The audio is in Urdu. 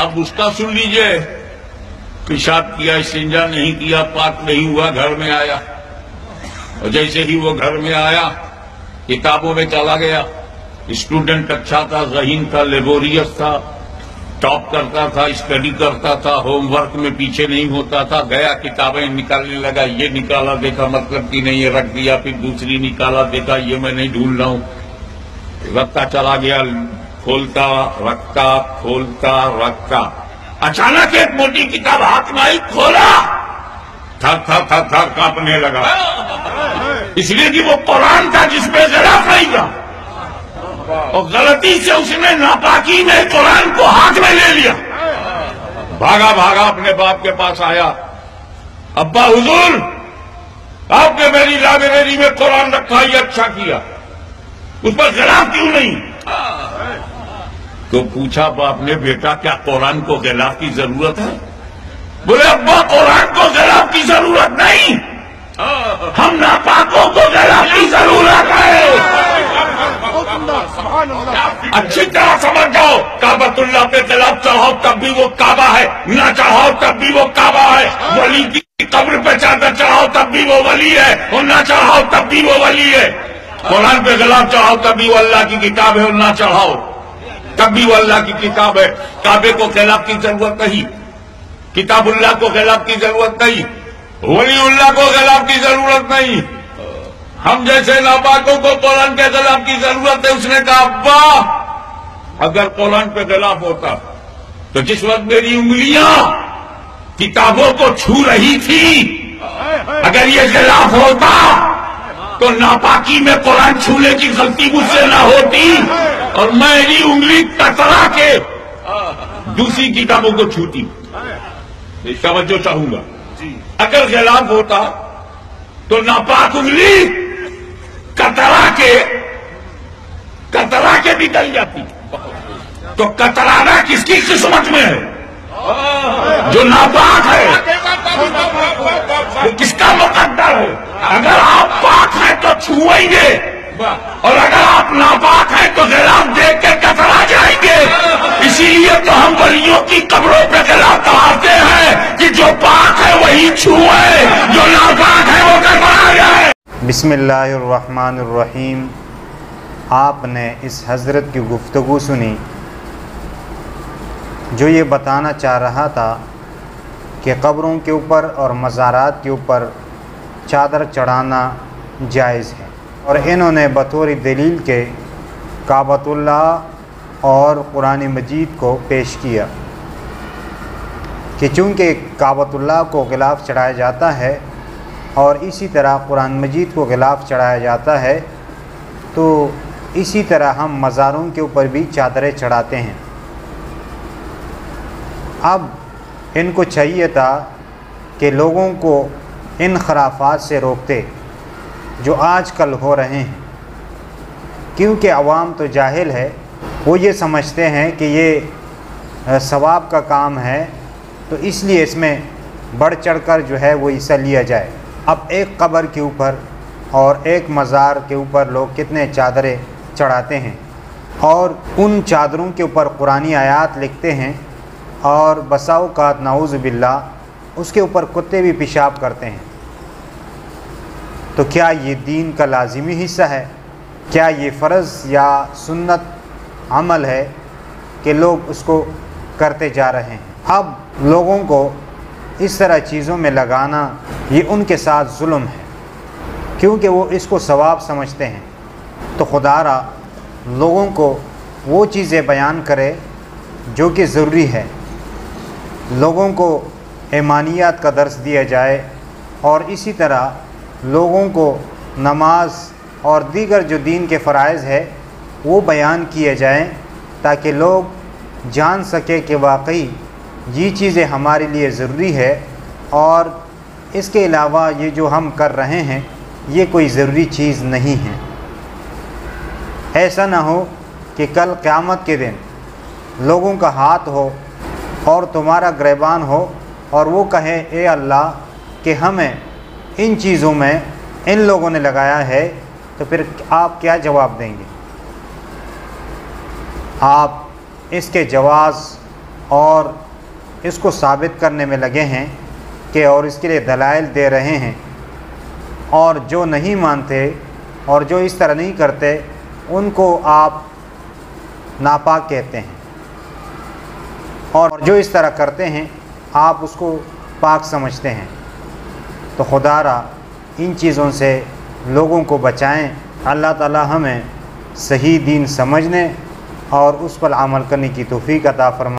اب اس کا سن لیجئے، پیشاب کیا، استنجا نہیں کیا، پاک نہیں ہوا، گھر میں آیا، اور جیسے ہی وہ گھر میں آیا کتابوں میں چلا گیا۔ اسٹوڈنٹ اچھا تھا، ذہین تھا، لیبوریس تھا، ٹاپ کرتا تھا، اسٹڈی کرتا تھا، ہوم ورک میں پیچھے نہیں ہوتا تھا۔ گیا کتابیں نکالنے لگا، یہ نکالا دیکھا مطلب کی نہیں، یہ رکھ دیا، پھر دوسری نکالا دیکھا یہ میں نہیں ڈھونڈ رہا ہوں، رکھتا چلا گیا، کھولتا رکھتا کھولتا رکھتا۔ اچانک ایک موٹی کتاب ہاتھ میں آئی، کھولا، تھر تھر تھر تھر کانپنے لگا، اس لیے کہ وہ قرآن تھا جس پہ غلاف نہیں تھا، اور غلطی سے اس نے ناپاکی میں قرآن کو ہاتھ میں لے لیا۔ بھاگا بھاگا اپنے باپ کے پاس آیا، ابا حضور آپ نے میری لائبریری میں قرآن رکھا، یہ اچھا کیا، اس پر غلاف کیوں نہیں؟ تو پوچھا باپ نے، بیٹا کیا قرآن کو غلاف کی ضرورت ہے؟ بولے ابا قرآن کو غلاف کی ضرورت نہیں، ہم ناپاکوں کو غلاف کی ضرورت ہے۔ اچھی طرح سمجھ جاؤ، کعبۃ اللہ پہ غلاف چڑھاؤ تب بھی وہ کعبہ ہے، نہ چڑھاؤ تب بھی وہ کعبہ ہے۔ ولی کی قبر پہ چادر چڑھاؤ تب بھی وہ ولی ہے، اور نہ چڑھاؤ تب بھی وہ ولی ہے۔ قرآن پہ غلاف چڑھاؤ تب بھی وہ اللہ کی کتاب ہے، اور نہ چڑھاؤ تب بھی وہ اللہ کی کتاب ہے۔ کعبے کو غلاف کی ضرورت نہیں، کتاب اللہ کو غلاف کی ضرورت نہیں، ولی اللہ کو غلاف کی ضرورت نہیں۔ ہم جیسے ناپاکوں کو قرآن کے غلاف کی ضرورت ہے۔ اس نے کہا ابا اگر قرآن پہ غلاف ہوتا تو جس وقت میری انگلیاں کتابوں کو چھو رہی تھی، اگر یہ غلاف ہوتا تو ناپاکی میں قرآن چھونے کی غلطی مجھ سے نہ ہوتی، اور میری انگلی کترا کے دوسری کتابوں کو چھوتی۔ توجہ چاہوں گا، اگر غلاف ہوتا تو ناپاک انگلی کترا کے نکل جاتی۔ تو کترانا کس کی قسمت میں ہے؟ جو ناپاک ہے، وہ کس کا مقدر ہے؟ اگر آپ پاک ہیں تو چھوئیں گے، اور اگر آپ ناپاک ہیں تو غلاف دیکھ کے کترا جائیں گے۔ اسی لیے تو ہم ولیوں کی قبروں پہ غلاف چڑھاتے ہیں کہ جو پاک ہے وہی چھوئے، جو ناپاک ہے وہ کترا جائے۔ بسم اللہ الرحمن الرحیم۔ آپ نے اس حضرت کی گفتگو سنی جو یہ بتانا چاہ رہا تھا کہ قبروں کے اوپر اور مزارات کے اوپر چادر چڑھانا جائز ہے، اور انہوں نے بطور دلیل کے کعبۃ اللہ اور قرآن مجید کو پیش کیا کہ چونکہ کعبۃ اللہ کو غلاف چڑھایا جاتا ہے اور اسی طرح قرآن مجید کو غلاف چڑھایا جاتا ہے، تو اسی طرح ہم مزاروں کے اوپر بھی چادریں چڑھاتے ہیں۔ اب ان کو چاہیے تھا کہ لوگوں کو ان خرافات سے روکتے جو آج کل ہو رہے ہیں، کیونکہ عوام تو جاہل ہے، وہ یہ سمجھتے ہیں کہ یہ ثواب کا کام ہے، تو اس لیے اس میں بڑھ چڑھ کر جو ہے وہ حصہ لیا جائے۔ اب ایک قبر کے اوپر اور ایک مزار کے اوپر لوگ کتنے چادریں چڑھاتے ہیں، اور ان چادروں کے اوپر قرآنی آیات لکھتے ہیں، اور بسا اوقات نعوذ باللہ اس کے اوپر کتے بھی پیشاب کرتے ہیں۔ تو کیا یہ دین کا لازمی حصہ ہے؟ کیا یہ فرض یا سنت عمل ہے کہ لوگ اس کو کرتے جا رہے ہیں؟ اب لوگوں کو اس طرح چیزوں میں لگانا یہ ان کے ساتھ ظلم ہے، کیونکہ وہ اس کو ثواب سمجھتے ہیں۔ تو خدا را لوگوں کو وہ چیزیں بیان کرے جو کہ ضروری ہے، لوگوں کو ایمانیات کا درس دیا جائے، اور اسی طرح لوگوں کو نماز اور دیگر جو دین کے فرائض ہے وہ بیان کیے جائیں، تاکہ لوگ جان سکے کہ واقعی یہ چیزیں ہمارے لیے ضروری ہے، اور اس کے علاوہ یہ جو ہم کر رہے ہیں یہ کوئی ضروری چیز نہیں ہے۔ ایسا نہ ہو کہ کل قیامت کے دن لوگوں کا ہاتھ ہو اور تمہارا گریبان ہو، اور وہ کہے اے اللہ کہ ہمیں ان چیزوں میں ان لوگوں نے لگایا ہے، تو پھر آپ کیا جواب دیں گے؟ آپ اس کے جواز اور اس کو ثابت کرنے میں لگے ہیں کہ اور اس کے لیے دلائل دے رہے ہیں، اور جو نہیں مانتے اور جو اس طرح نہیں کرتے ان کو آپ ناپاک کہتے ہیں، اور جو اس طرح کرتے ہیں آپ اس کو پاک سمجھتے ہیں۔ تو خدا را ان چیزوں سے لوگوں کو بچائیں۔ اللہ تعالی ہمیں صحیح دین سمجھنے اور اس پر عمل کرنے کی توفیق عطا فرمائے۔